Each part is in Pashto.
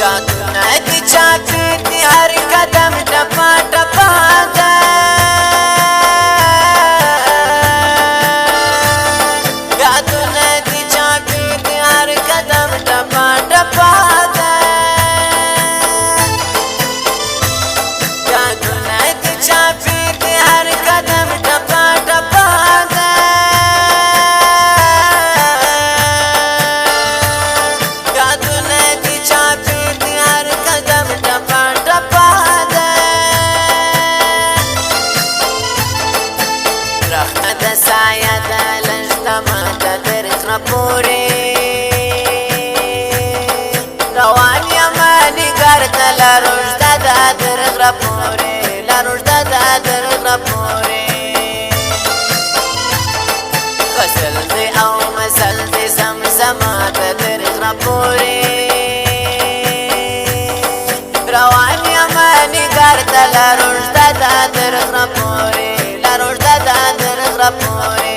یادونه دي چاپی دي هر قدم ټپا ټپا ده یادونه دي چاپی دي هر قدم ټپا ټپا ده یادونه دي چاپی دي هر قدم ټپا ټپا ده یادونه دي چاپی دي هر قدم ټپا ټپا ده رخنه د سایه ده لږ دمه ده تر غره پورې روان یمه نګار ته لار اوږده ده تر غره پورې لار اوږده ده تر غره پورې غزل دې او مزل دې زمزمه ده تر غره پورې روان یمه نګار ته لار اوږده ده تر غره پورې لار اوږده ده تر غره پورې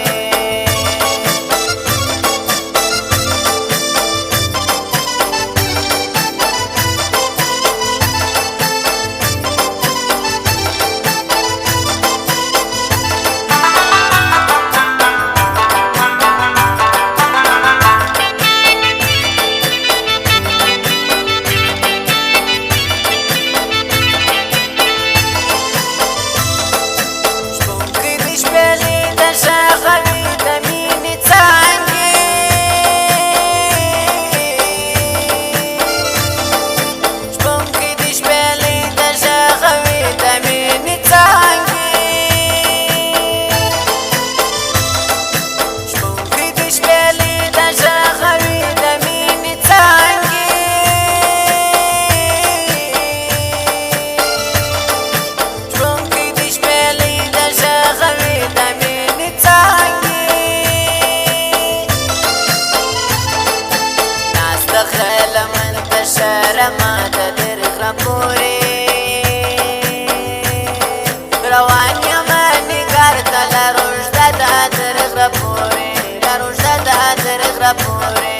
روان یمه نګار ته لار اوږده ده تر غره پورې لار اوږده ده تر غره پورې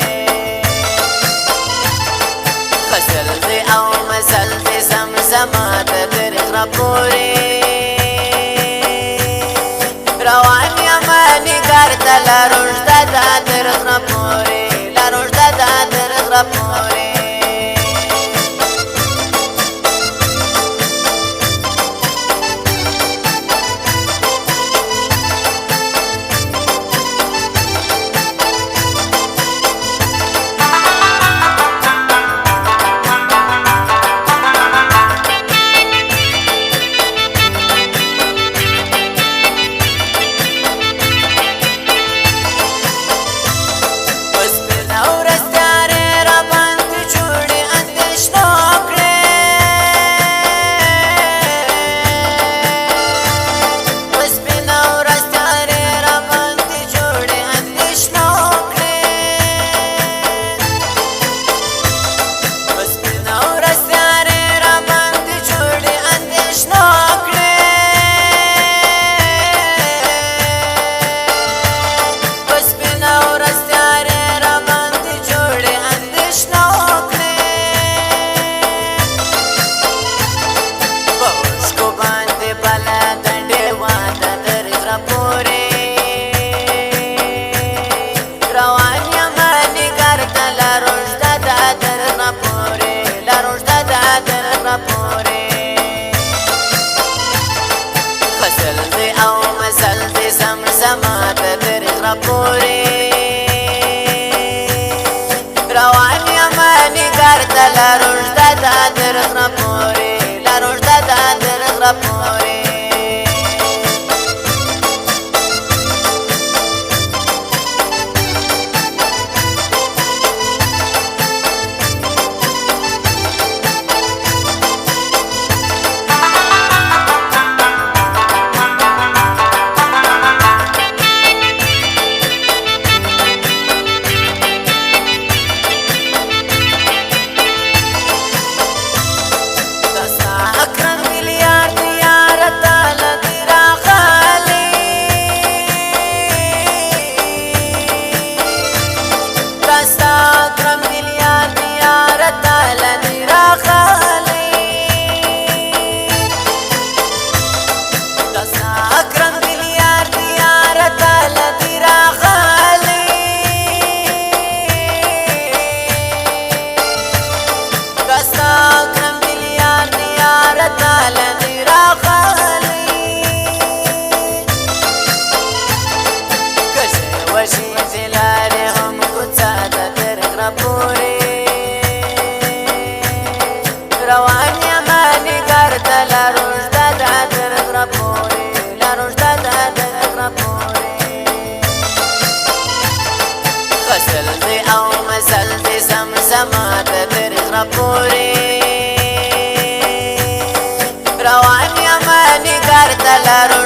غزل دې او مزل دې زمزمه ده تر غره پورې روان یمه نګار ته لار اوږده ده تر غره پورې لار اوږده ده تر غره پورې غزل دې او مزل دې زمزمه ده تر غره پورې روان یمه نګار ته لار اوږده ده تر غره پورې لار اوږده ده تر غره پورې اکرم میلیارد یار پورې روان یم نګار ته لرو